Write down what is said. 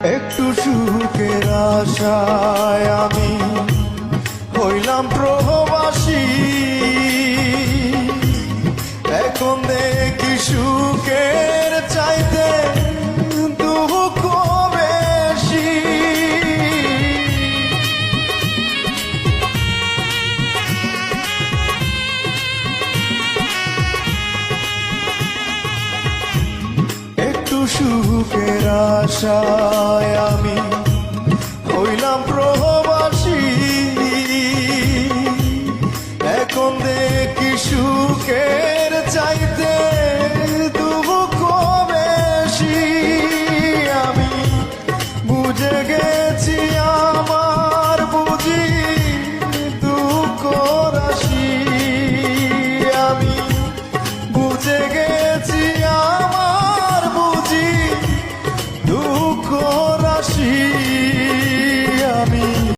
একটু সুখের আশায় আমি হইলাম প্রবাসী। এখন দেখি সুখের চাইতে দুঃখ বেশি। একটু সুখের আশায় আমি